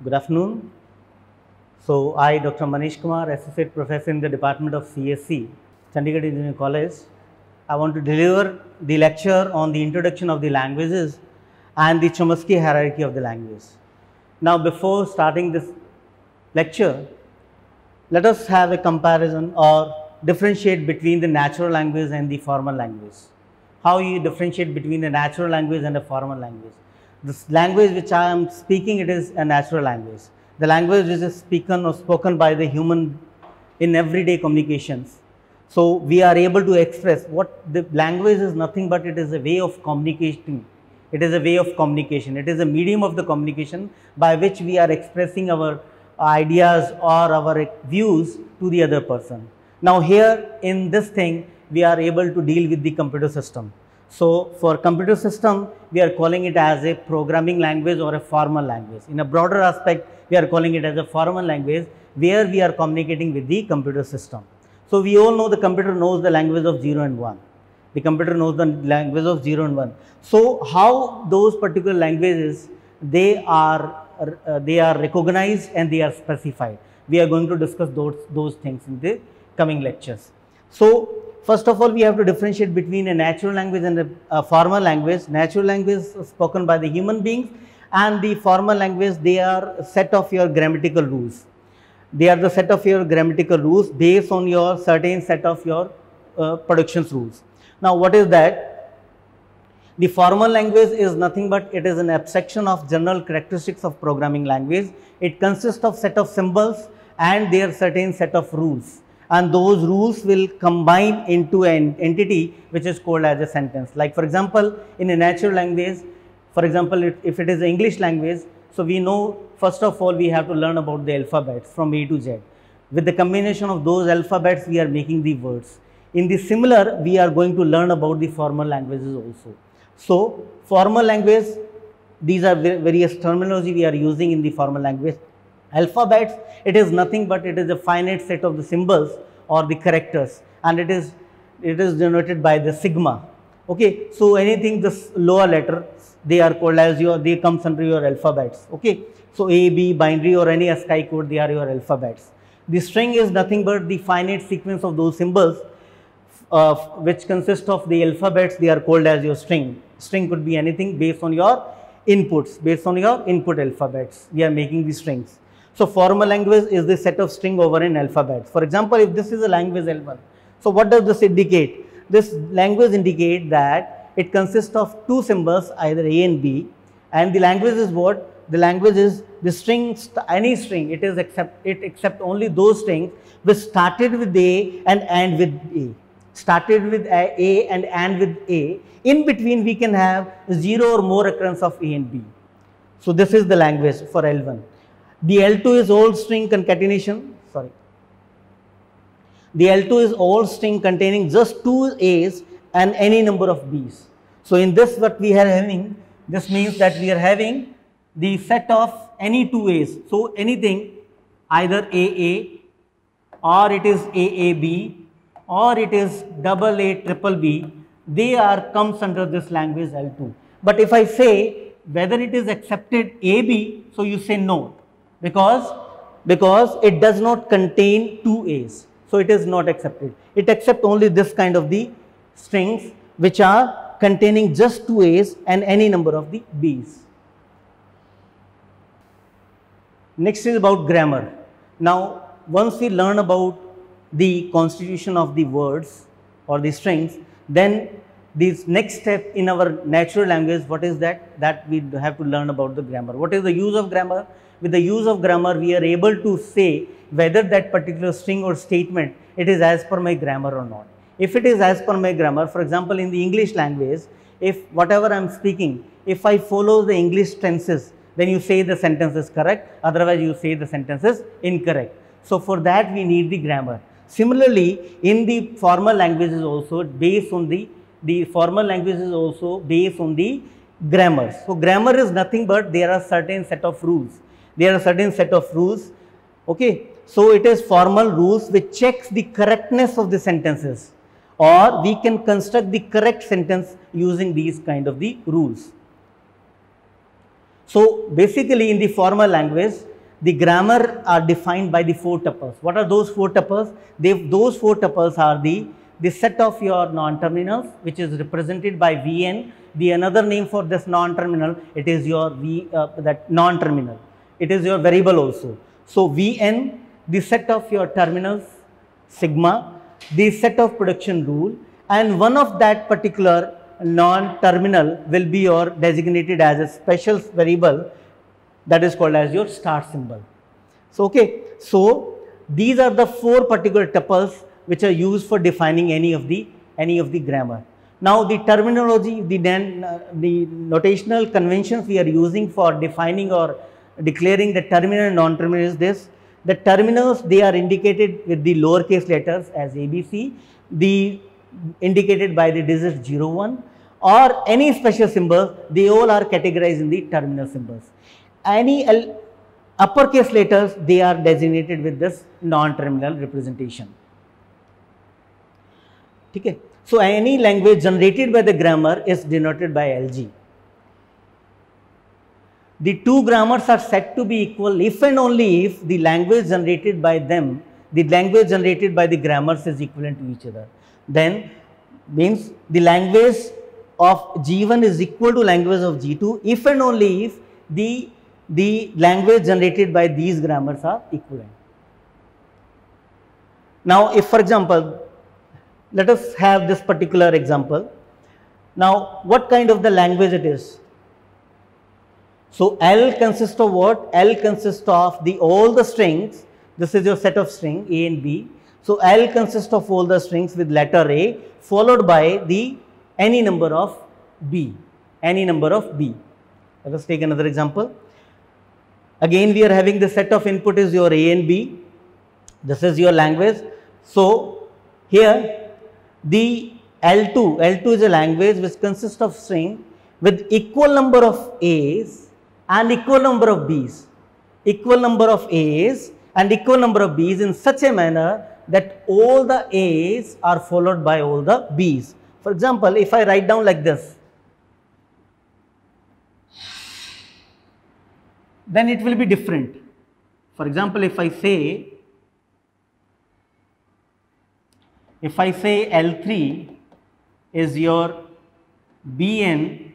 Good afternoon. So, I, Dr. Manish Kumar, Associate Professor in the Department of CSC, Chandigarh Engineering College. I want to deliver the lecture on the introduction of the languages and the Chomsky hierarchy of the language. Now, before starting this lecture, let us have a comparison or differentiate between the natural language and the formal language. How you differentiate between a natural language and a formal language? This language which I am speaking, it is a natural language. The language which is spoken by the human in everyday communications. So we are able to express what the language is nothing but it is a way of communicating. It is a way of communication. It is a medium of the communication by which we are expressing our ideas or our views to the other person. Now here in this thing, we are able to deal with the computer system. So for computer system, we are calling it as a programming language or a formal language. In a broader aspect, we are calling it as a formal language where we are communicating with the computer system. So we all know the computer knows the language of 0 and 1. The computer knows the language of 0 and 1. So how those particular languages, they are recognized and they are specified. We are going to discuss those things in the coming lectures. So first of all, we have to differentiate between a natural language and a formal language. Natural language is spoken by the human beings, and the formal language, they are a set of your grammatical rules. They are the set of your grammatical rules based on your certain set of your production rules. Now, what is that? The formal language is nothing but it is an abstraction of general characteristics of programming language. It consists of set of symbols and their certain set of rules. And those rules will combine into an entity which is called as a sentence. Like for example, in a natural language, for example, if it is an English language, so we know first of all we have to learn about the alphabets from A to Z. With the combination of those alphabets, we are making the words. In the similar, we are going to learn about the formal languages also. So formal language, these are various terminology we are using in the formal language. Alphabets, it is nothing but it is a finite set of the symbols or the characters, and it is denoted by the sigma. Okay, so anything this lower letter, they are called as they comes under your alphabets. Okay, so A, B, binary or any ASCII code, they are your alphabets. The string is nothing but the finite sequence of those symbols which consist of the alphabets, they are called as your string. String could be anything based on your inputs, based on your input alphabets, we are making the strings. So formal language is the set of string over an alphabet. For example, if this is a language L1, so what does this indicate? This language indicates that it consists of two symbols, either A and B, and the language is what? The language is the string, any string, it accept only those strings which started with A and end with A. Started with A and end with A. In between, we can have 0 or more occurrence of A and B. So this is the language for L1. The L2 is all string concatenation, The L2 is all string containing just two A's and any number of B's. So in this what we are having, this means that we are having the set of any two A's. So anything either AA or it is AAB or it is AA triple B, they are comes under this language L2. But if I say whether it is accepted AB, so you say no. Because it does not contain two A's, so it is not accepted. It accepts only this kind of the strings which are containing just two A's and any number of the B's. Next is about grammar. Now, once we learn about the constitution of the words or the strings, then this next step in our natural language, what is that? That we have to learn about the grammar. What is the use of grammar? With the use of grammar, we are able to say whether that particular string or statement, it is as per my grammar or not. If it is as per my grammar, for example, in the English language, if whatever I am speaking, if I follow the English tenses, then you say the sentence is correct, otherwise you say the sentence is incorrect. So for that we need the grammar. Similarly, in the formal languages also based on the formal languages also based on the grammar. So grammar is nothing but there are certain set of rules. There are certain set of rules. Okay, so it is formal rules which checks the correctness of the sentences, or we can construct the correct sentence using these kind of the rules. So basically in the formal language, the grammar are defined by the 4 tuples. What are those 4 tuples? Those 4 tuples are the set of your non-terminals, which is represented by Vn. The another name for this non-terminal, it is your that non-terminal. It is your variable also. So Vn, the set of your terminals, sigma, the set of production rule, and one of that particular non-terminal will be your designated as a special variable, that is called as your start symbol. So, okay, so these are the 4 particular tuples which are used for defining any of the grammar. Now, the terminology, the notational conventions we are using for defining or declaring the terminal and non-terminal is this. The terminals, they are indicated with the lowercase letters as ABC, indicated by the digit 0, 1, or any special symbols, they all are categorized in the terminal symbols. Any uppercase letters, they are designated with this non-terminal representation. Okay. So any language generated by the grammar is denoted by LG. The 2 grammars are said to be equal if and only if the language generated by them, the language generated by the grammars is equivalent to each other. Then means the language of G1 is equal to language of G2 if and only if the language generated by these grammars are equivalent. Now, if for example, let us have this particular example. Now, what kind of the language it is? So, L consists of what? L consists of all the strings. This is your set of string A and B. So, L consists of all the strings with letter A followed by any number of B. Any number of B. Let us take another example. Again, we are having the set of input is your A and B. This is your language. So, here the L2 is a language which consists of string with equal number of A's and equal number of B's. Equal number of A's and equal number of B's in such a manner that all the A's are followed by all the B's. For example, if I write down like this, then it will be different. For example, if I say L3 is your Bn,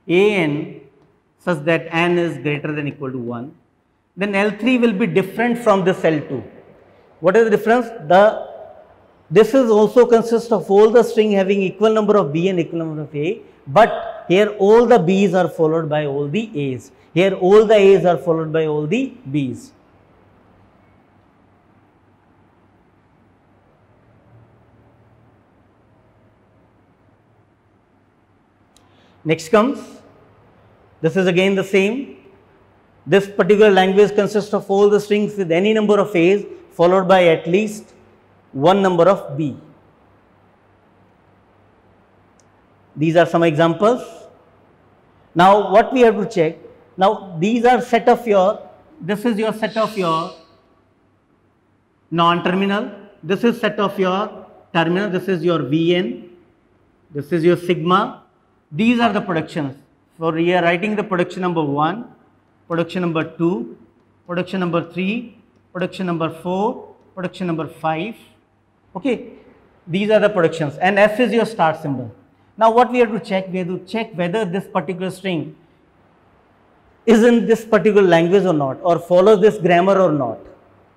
An such that n is greater than equal to 1, then L3 will be different from this L2. What is the difference? This is also consists of all the string having equal number of B and equal number of A, but here all the B's are followed by all the A's. Here all the A's are followed by all the B's. Next comes, this is again the same. This particular language consists of all the strings with any number of A's followed by at least one number of B. These are some examples. Now, what we have to check, now these are set of your, this is your set of your non-terminal, this is set of your terminal, this is your Vn, this is your sigma. These are the productions. So, we are writing the production number 1, production number 2, production number 3, production number 4, production number 5. Okay, these are the productions, and S is your start symbol. Now, what we have to check? We have to check whether this particular string is in this particular language or not, or follows this grammar or not.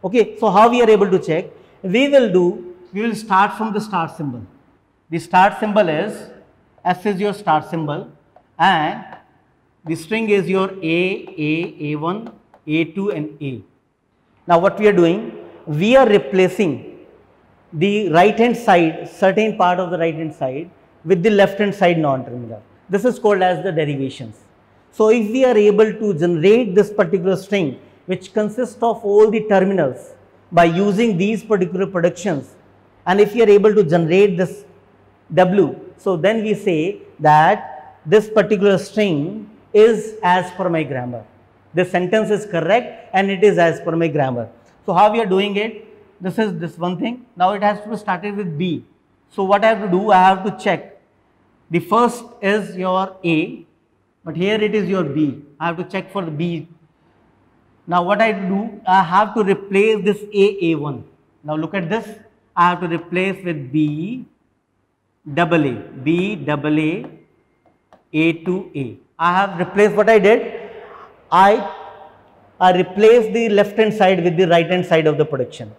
Okay, so how we are able to check? We will start from the start symbol. The start symbol is, S is your start symbol, and the string is your A1, A2 and A. Now, what we are doing? We are replacing the right hand side, certain part of the right hand side with the left hand side non-terminal. This is called as the derivations. So, if we are able to generate this particular string which consists of all the terminals by using these particular productions, and if we are able to generate this W, so then we say that this particular string is as per my grammar. This sentence is correct and it is as per my grammar. So, how we are doing it? This is this one thing. Now, it has to be started with B. So, what I have to do? I have to check. The first is your A, but here it is your B. I have to check for the B. Now what I do, I have to replace this A1. Now look at this, I have to replace with B double A, A to A. I have replaced what I did, I replaced the left hand side with the right hand side of the production.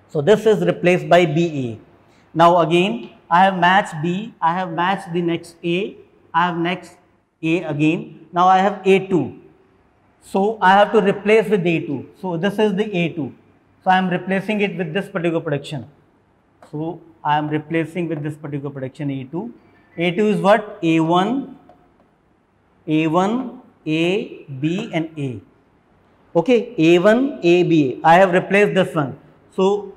So this is replaced by BA. Now again, I have matched B, I have matched the next A, I have next A again. Now I have A2. So I have to replace with A2. So this is the A2. So I am replacing it with this particular production. So I am replacing with this particular production A2. A2 is what? A1, A, B and A. Okay, A1, A, B. I have replaced this one. So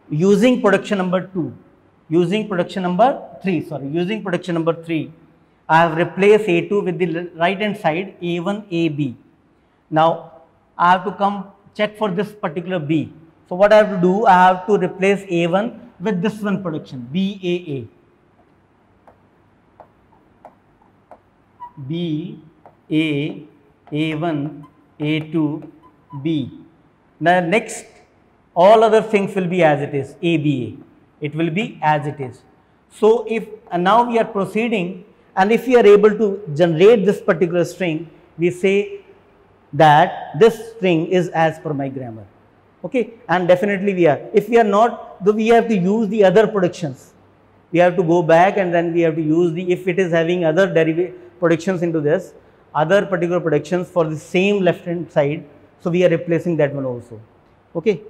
using production number 3, using production number 3, I have replaced A2 with the right hand side A1, AB. Now I have to come check for this particular B. So what I have to do, I have to replace A1 with this one production BAA. B, A, A1, A2, B. Now next, all other things will be as it is, ABA. It will be as it is. So if now we are proceeding, and if we are able to generate this particular string, we say that this string is as per my grammar. Okay, and definitely we are. If we are not, we have to use the other productions. We have to go back and then we have to use the, if it is having other productions into this, other particular productions for the same left hand side. So we are replacing that one also. Okay.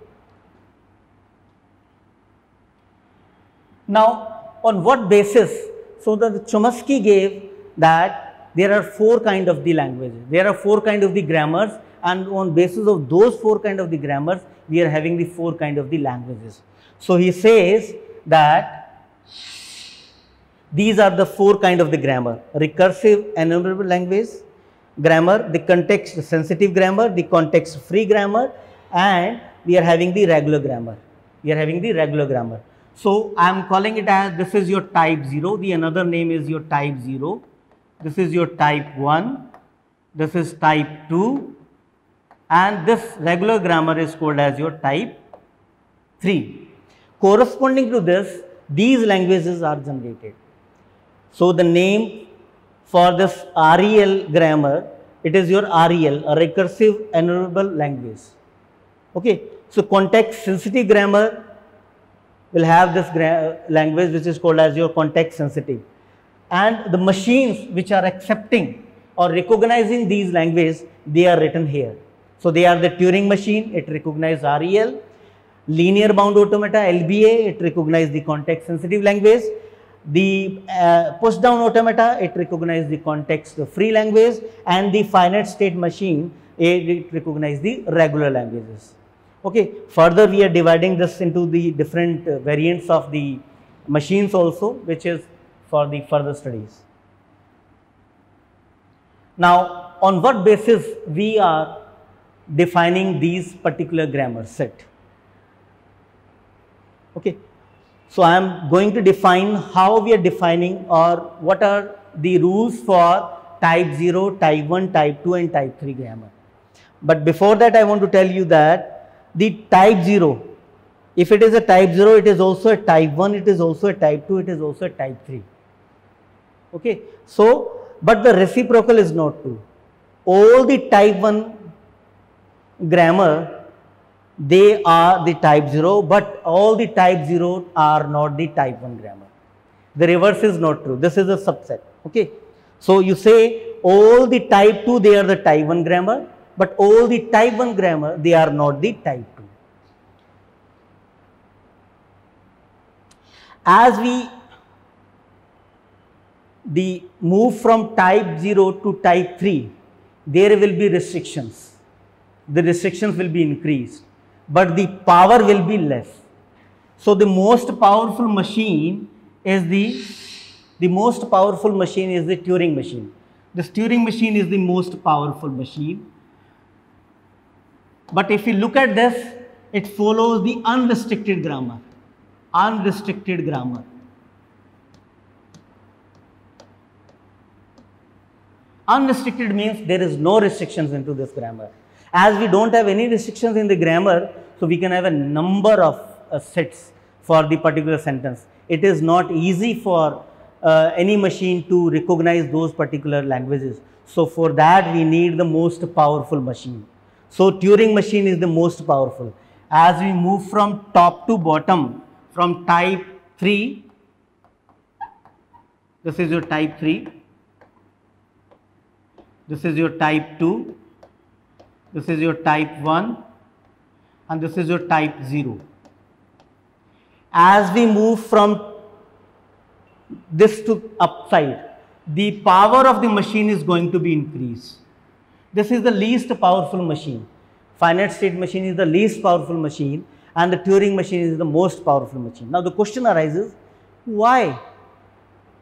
Now on what basis? So the Chomsky gave that there are 4 kind of the languages. There are 4 kind of the grammars, and on basis of those 4 kind of the grammars, we are having the 4 kind of the languages. So he says that these are the 4 kind of the grammar: recursive enumerable language grammar, the context sensitive grammar, the context free grammar, and we are having the regular grammar. So I am calling it as, this is your type 0, the another name is your type 0, this is your type 1, this is type 2, and this regular grammar is called as your type 3. Corresponding to this, these languages are generated. So the name for this REL grammar, it is your REL, a recursive enumerable language. Okay. So context sensitive grammar will have this language which is called as your context sensitive, and the machines which are accepting or recognizing these languages, they are written here. So they are the Turing machine, it recognizes REL, linear bound automata LBA, it recognizes the context sensitive language, the push down automata, it recognizes the context free language, and the finite state machine, it recognizes the regular languages. Okay. Further, we are dividing this into the different variants of the machines also, which is for the further studies. Now, on what basis we are defining these particular grammar set? Okay. So I am going to define how we are defining, or what are the rules for type 0, type 1, type 2 and type 3 grammar. But before that, I want to tell you that the type 0, if it is a type 0, it is also a type 1, it is also a type 2, it is also a type 3. Okay. So, but the reciprocal is not true. All the type 1 grammar, they are the type 0, but all the type 0 are not the type 1 grammar. The reverse is not true. This is a subset. Okay. So you say all the type 2, they are the type 1 grammar, but all the type 1 grammar, they are not the type 2. As we move from type 0 to type 3, there will be restrictions. The restrictions will be increased, but the power will be less. So the most powerful machine is the Turing machine. This Turing machine is the most powerful machine. But if you look at this, it follows the unrestricted grammar. Unrestricted grammar. Unrestricted means there is no restrictions into this grammar. As we don't have any restrictions in the grammar, so we can have a number of sets for the particular sentence. It is not easy for any machine to recognize those particular languages. So for that we need the most powerful machine. So Turing machine is the most powerful. As we move from top to bottom, from type 3, this is your type 3, this is your type 2, this is your type 1, and this is your type 0. As we move from this to upside, the power of the machine is going to be increased. This is the least powerful machine. Finite state machine is the least powerful machine, and the Turing machine is the most powerful machine. Now the question arises, why?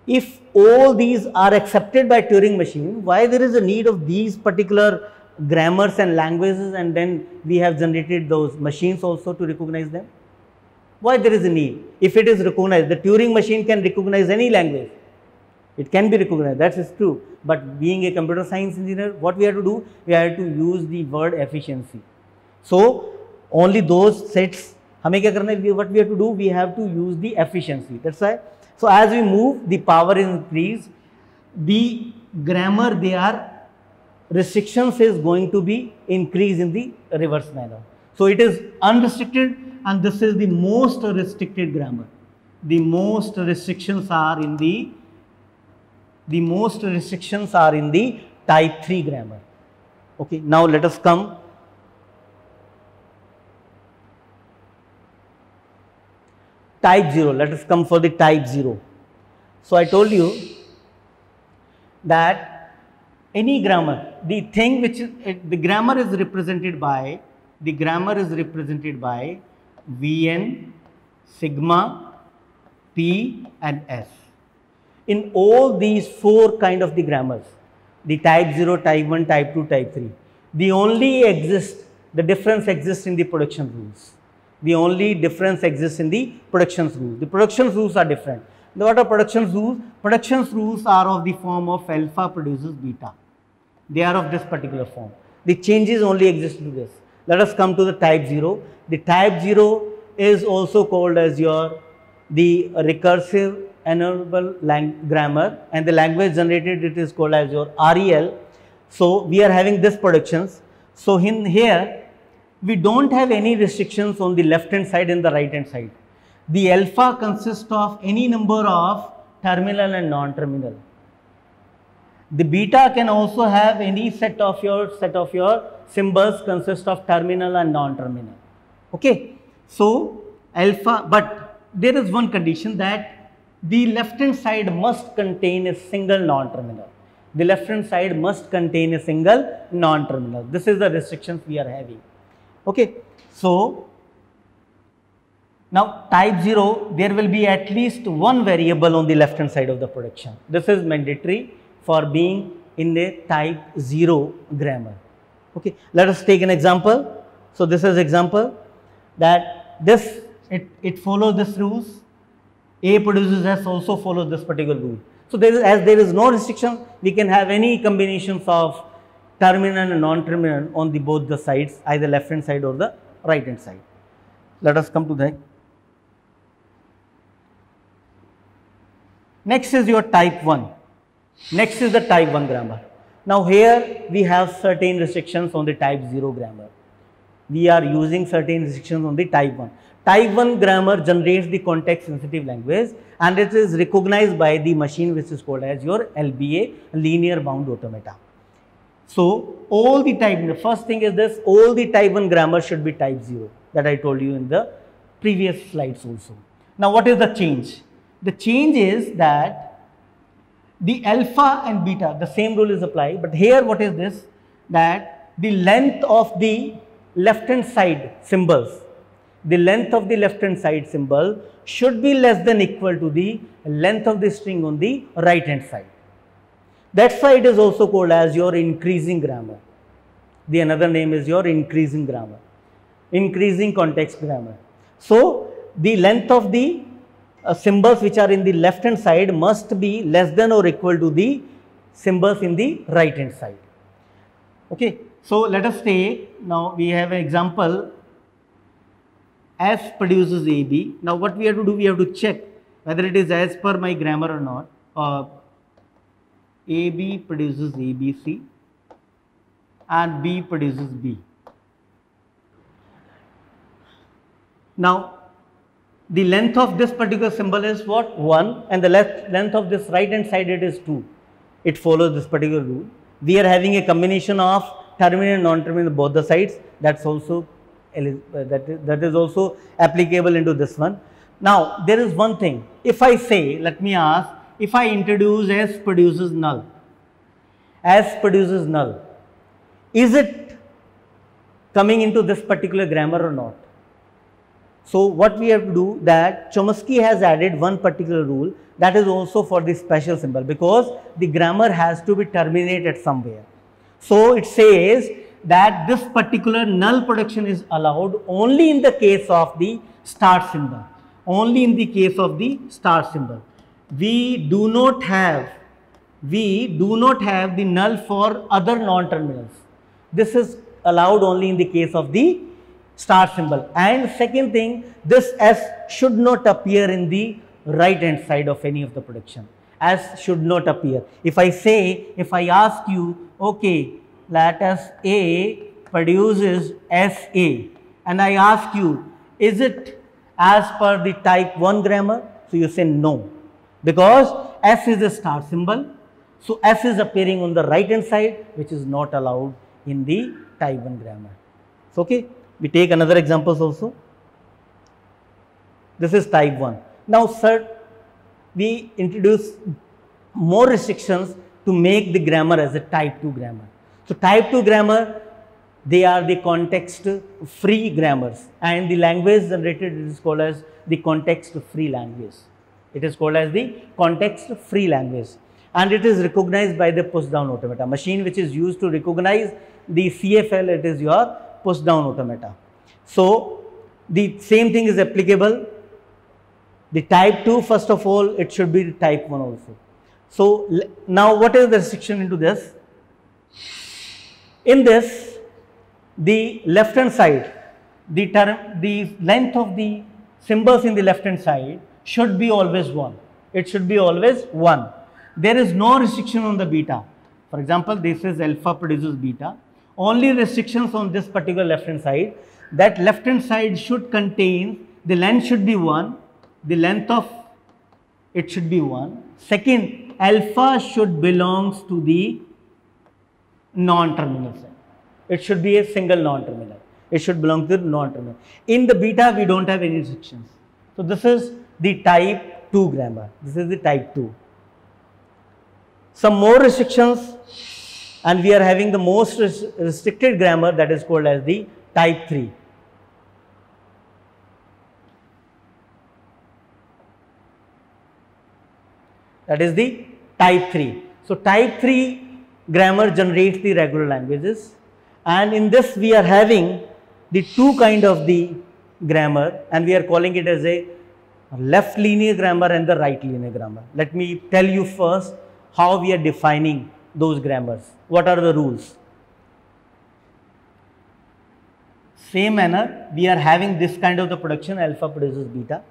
If all these are accepted by Turing machine, why there is a need of these particular grammars and languages, and then we have generated those machines also to recognize them? Why there is a need? If it is recognized, the Turing machine can recognize any language. It can be recognized, that is true. But being a computer science engineer, what we have to do? We have to use the word efficiency. So only those sets, what we have to do? We have to use the efficiency. That's why. So as we move, the power is increased. The grammar, their restrictions is going to be increased in the reverse manner. So it is unrestricted, and this is the most restricted grammar. The most restrictions are in the type 3 grammar. Okay, now let us come type 0. Let us come for the type 0. So I told you that any grammar, the thing which is, the grammar is represented by Vn, sigma, P and S. In all these four kind of the grammars, the type 0, type 1, type 2, type 3, the difference exists in the production rules. The only difference exists in the production rules. The production rules are different. What are production rules? Production rules are of the form of alpha produces beta. They are of this particular form. The changes only exist to this. Let us come to the type 0. The type 0 is also called as the recursive enable grammar, and the language generated it is called as your REL. So we are having this productions. So in here we don't have any restrictions on the left hand side and the right hand side. The alpha consists of any number of terminal and non-terminal. The beta can also have any set of your symbols consist of terminal and non-terminal. Okay, so alpha, but there is one condition that the left hand side must contain a single non-terminal. The left hand side must contain a single non-terminal. This is the restrictions we are having. Okay, so now type 0, there will be at least one variable on the left hand side of the production. This is mandatory for being in a type 0 grammar. Okay, let us take an example. So this is example that this it follows this rules. A produces S also follows this particular rule. So as there is no restriction, we can have any combinations of terminal and non-terminal on both the sides, either left hand side or the right hand side. Let us come to that. Next is your type 1. Next is the type 1 grammar. Now here we have certain restrictions on the type 0 grammar. We are using certain restrictions on the type 1. Type 1 grammar generates the context sensitive language, and it is recognized by the machine which is called as your LBA, linear bound automata. So all the type, the first thing is this, all the type 1 grammar should be type 0, that I told you in the previous slides also. Now what is the change? The change is that the alpha and beta, the same rule is applied, but here what is this, that the length of the left hand side symbols, the length of the left hand side symbol should be less than equal to the length of the string on the right hand side. That's why it is also called as your increasing grammar. The another name is your increasing grammar, increasing context grammar. So the length of the symbols which are in the left hand side must be less than or equal to the symbols in the right hand side. Okay. So let us take, now we have an example, S produces AB. Now what we have to do, we have to check whether it is as per my grammar or not. AB produces ABC and B produces B. Now the length of this particular symbol is what? 1, and the length of this right hand side it is 2. It follows this particular rule. We are having a combination of terminal and non-terminal both the sides. That's also that is also applicable into this one. Now there is one thing. If I say, let me ask, if I introduce S produces null, S produces null, is it coming into this particular grammar or not? So what we have to do, that Chomsky has added one particular rule, that is also for the special symbol, because the grammar has to be terminated somewhere. So it says that this particular null production is allowed only in the case of the start symbol. Only in the case of the start symbol. We do not have the null for other non-terminals. This is allowed only in the case of the start symbol. And second thing, this S should not appear in the right hand side of any of the production. S should not appear. If I ask you, okay, let us A produces SA, and I ask you, is it as per the type 1 grammar? So you say no, because S is a start symbol. So S is appearing on the right hand side, which is not allowed in the type 1 grammar. So okay, we take another examples also. This is type 1. Now sir, we introduce more restrictions to make the grammar as a type 2 grammar. So type 2 grammar, they are the context free grammars, and the language generated is called as the context free language. It is called as the context free language, and it is recognized by the push down automata. Machine which is used to recognize the CFL, it is your push down automata. So the same thing is applicable. The type 2, first of all, it should be type 1 also. So now what is the restriction into this? In this, the left hand side, the length of the symbols in the left hand side should be always 1. It should be always 1. There is no restriction on the beta. For example, this is alpha produces beta. Only restrictions on this particular left hand side, that left hand side should contain, the length should be 1, the length of it should be 1. Second, alpha should belongs to the non-terminal side. It should be a single non-terminal. It should belong to the non-terminal. In the beta, we don't have any restrictions. So this is the type 2 grammar. This is the type 2. Some more restrictions, and we are having the most restricted grammar, that is called as the type 3. That is the type 3. So type 3 grammar generates the regular languages, and in this we are having the two kind of the grammar, and we are calling it as a left linear grammar and the right linear grammar. Let me tell you first how we are defining those grammars. What are the rules? Same manner, we are having this kind of the production, alpha produces beta.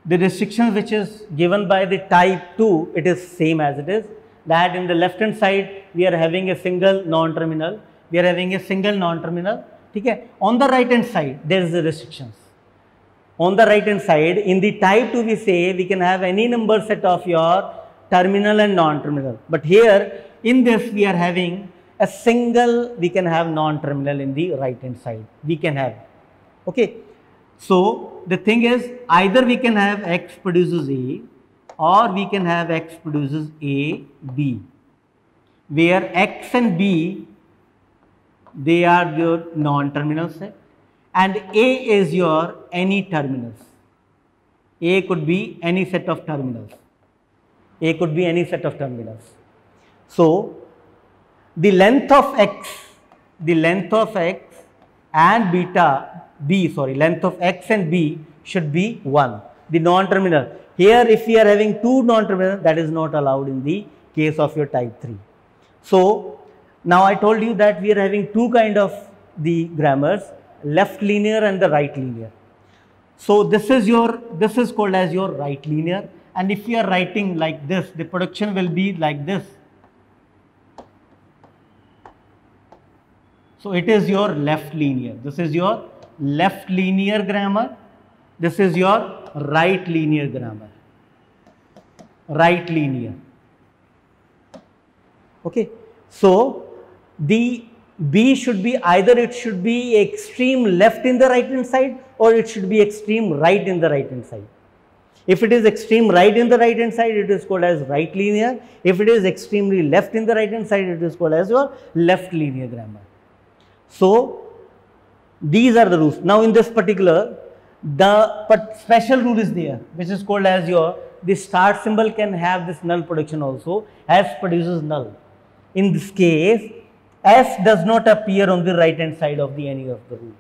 The restriction which is given by the type 2, it is same as it is, that in the left hand side we are having a single non-terminal, we are having a single non-terminal. Okay? On the right hand side there is the restrictions. On the right hand side, in the type 2 we say we can have any number set of your terminal and non-terminal, but here in this we are having a single, we can have non-terminal in the right hand side, we can have. Okay. So the thing is, either we can have X produces A, or we can have X produces A, B, where X and B, they are your non-terminal set, and A is your any terminals. A could be any set of terminals. A could be any set of terminals. So the length of X and beta, length of X and B should be 1. The non-terminal. Here if we are having two non-terminal, that is not allowed in the case of your type 3. So Now I told you that we are having two kind of the grammars, left linear and the right linear. So this is called as your right linear, and if you are writing like this, the production will be like this. So it is your left linear. This is your left linear grammar. This is your right linear grammar. Right linear. Okay. So the B should be either it should be extreme left in the right hand side, or it should be extreme right in the right hand side. If it is extreme right in the right hand side, it is called as right linear. If it is extremely left in the right hand side, it is called as your left linear grammar. So these are the rules. Now in this particular, the special rule is there, which is called as your, the start symbol can have this null production also, S produces null. In this case, S does not appear on the right hand side of the any of the rule.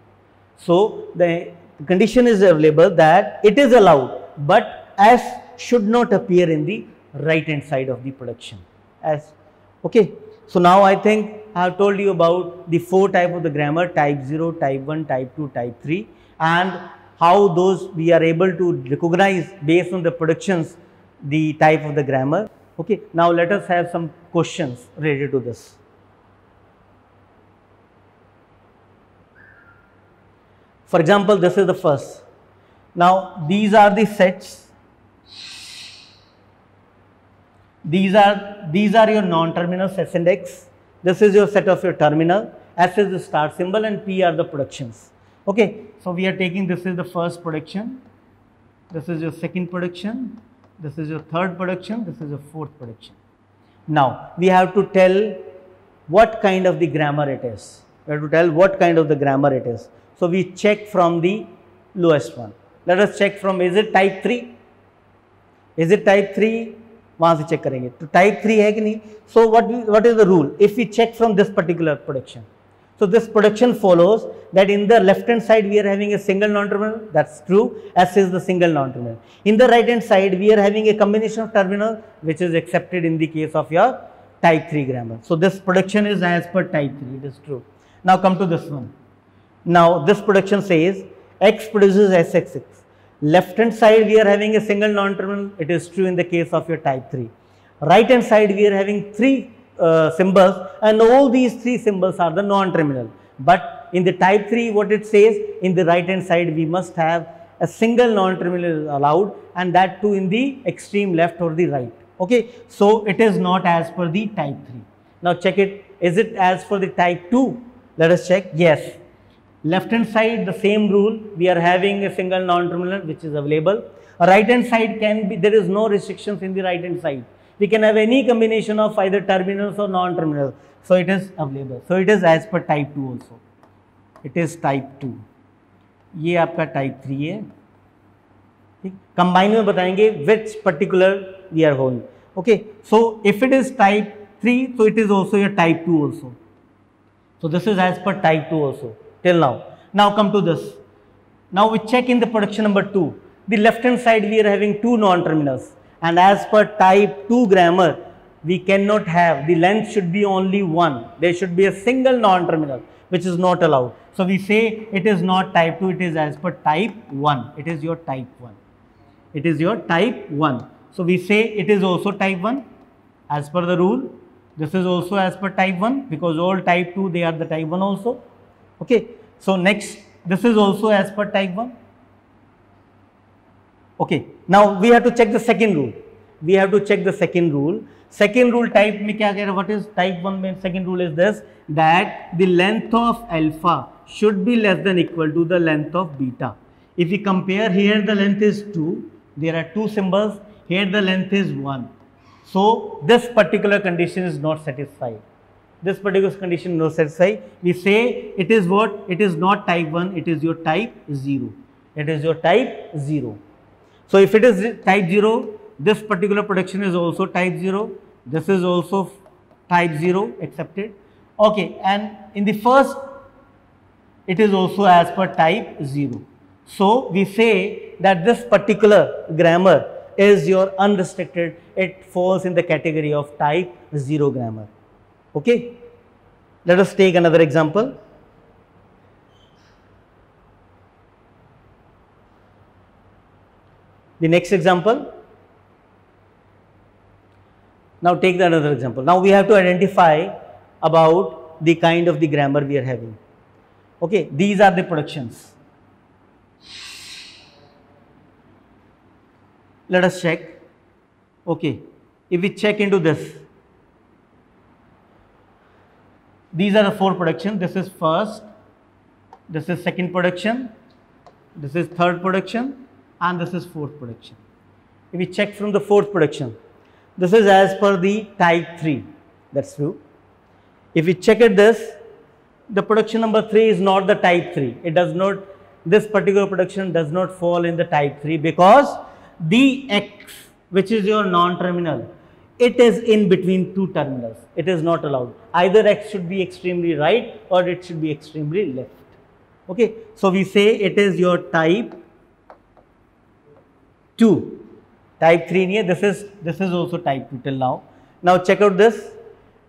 So the condition is available that it is allowed, but S should not appear in the right hand side of the production. S, okay. So now I think I have told you about the four type of the grammar, type 0, type 1, type 2, type 3, and how those we are able to recognize based on the productions the type of the grammar. Okay. Now let us have some questions related to this. For example, this is the first. Now these are the sets. These are your non-terminals, S and X. This is your set of your terminal. S is the start symbol and P are the productions. Okay. So we are taking, this is the first production. This is your second production. This is your third production. This is your fourth production. Now we have to tell what kind of the grammar it is. We have to tell what kind of the grammar it is. So we check from the lowest one. Let us check from, is it type 3? Is it type 3? वहाँ से check करेंगे. तो type 3 है कि नहीं? So what is the rule? If we check from this particular production. So this production follows that in the left hand side we are having a single non-terminal. That's true. S is the single non-terminal. In the right hand side we are having a combination of terminal, which is accepted in the case of your type 3 grammar. So this production is as per type 3. It is true. Now come to this one. Now this production says X produces SXX. Left hand side we are having a single non-terminal. It is true in the case of your type 3. Right hand side we are having three symbols, and all these three symbols are the non-terminal. But in the type 3 what it says, in the right hand side we must have a single non-terminal allowed, and that too in the extreme left or the right. Okay. So it is not as per the type 3. Now check it. Is it as per the type 2? Let us check. Yes. Left hand side the same rule, we are having a single non-terminal which is available. Right hand side can be, there is no restrictions in the right hand side. We can have any combination of either terminals or non-terminals. So it is available. So it is as per type 2 also. It is type 2. ये आपका type 3 है. ठीक. Combine में बताएंगे which particular we are going. Okay. So if it is type 3, so it is also your type 2 also. So this is as per type 2 also. Till now. Now come to this. Now we check in the production number 2. The left hand side we are having two non-terminals, and as per type 2 grammar we cannot have, the length should be only one. There should be a single non-terminal which is not allowed. So we say it is not type 2, it is as per type 1. It is your type 1. It is your type 1. So we say it is also type 1 as per the rule. This is also as per type 1 because all type 2 they are the type 1 also. Okay. So next, this is also as per type 1. Okay. Now we have to check the second rule. We have to check the second rule. Second rule type में क्या कह रहा है? What is type 1 में? Second rule is this, that the length of alpha should be less than equal to the length of beta. If we compare, here the length is 2. There are two symbols. Here the length is 1. So this particular condition is not satisfied. This particular condition is not satisfied. We say it is what? It is not type 1. It is your type 0. It is your type 0. So if it is type 0, this particular production is also type 0. This is also type 0 accepted. Okay. And in the first, it is also as per type 0. So we say that this particular grammar is your unrestricted. It falls in the category of type 0 grammar. Okay. Let us take another example. The next example. Now take another example. Now we have to identify about the kind of the grammar we are having. Okay, these are the productions. Let us check. Okay, if we check into this, these are the 4 productions. This is first, this is second production, this is third production, and this is fourth production. If we check from the fourth production, this is as per the type 3, that's true. If we check at this, the production number 3 is not the type 3. It does not, this particular production does not fall in the type 3 because the X, which is your non-terminal, it is in between 2 terminals. It is not allowed. Either X should be extremely right or it should be extremely left. Okay, so we say it is your type 2. Type 3 here, this is also type 2 till now. Now check out this.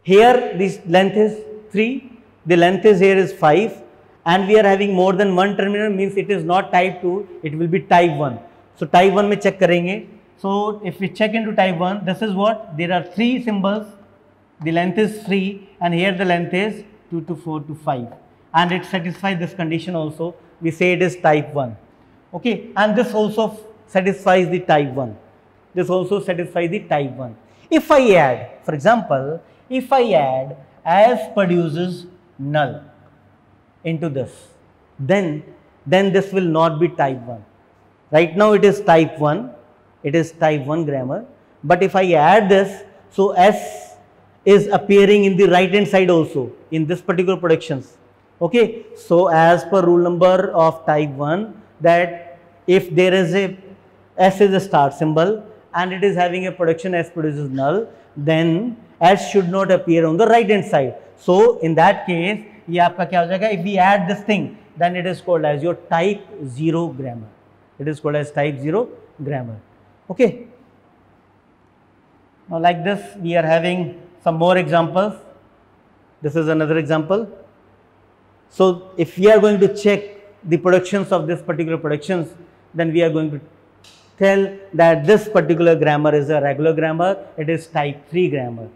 Here this length is 3, the length is here is 5, and we are having more than 1 terminal, means it is not type 2, it will be type 1. So type 1 mein check karenge. So if we check into type 1, this is what? There are 3 symbols, the length is 3, and here the length is 2 to 4 to 5, and it satisfies this condition also. We say it is type 1. Okay, and this also satisfies the type 1. This also satisfies the type 1. If I add, for example, if I add as produces null into this, then this will not be type 1. Right now it is type 1, it is type 1 grammar, but if I add this, so S is appearing in the right hand side also in this particular productions. Okay, so as per rule number of type 1, that if there is a S is a start symbol and it is having a production S produces null, then S should not appear on the right hand side. So in that case, ये आपका क्या हो जाएगा? If we add this thing, then it is called as your type 0 grammar. It is called as type 0 grammar. Okay. Now like this, we are having some more examples. This is another example. So if we are going to check the productions of this particular productions, then we are going to tell that this particular grammar is a regular grammar. It is type 3 grammar.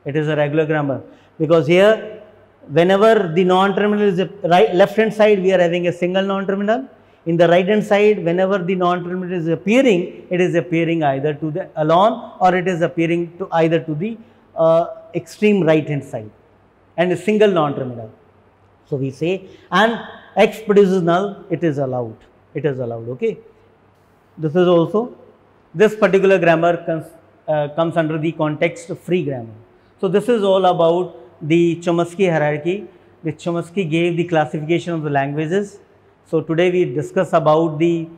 It is a regular grammar because here whenever the non-terminal is left hand side, we are having a single non-terminal. In the right hand side, whenever the non-terminal is appearing, it is appearing either to the alone or it is appearing to either to the extreme right hand side and a single non-terminal. So we say, and X produces null, it is allowed. It is allowed. Okay. This is also, this particular grammar comes under the context of free grammar. So this is all about the Chomsky hierarchy, which Chomsky gave the classification of the languages. So today we discuss about the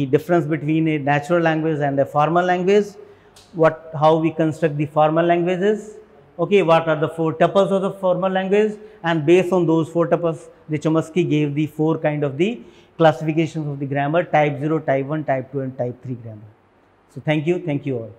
difference between a natural language and a formal language, how we construct the formal languages, okay, what are the 4 tuples of the formal language, and based on those 4 tuples, the Chomsky gave the 4 kind of the classifications of the grammar: type 0, type 1, type 2 and type 3 grammar. So thank you all.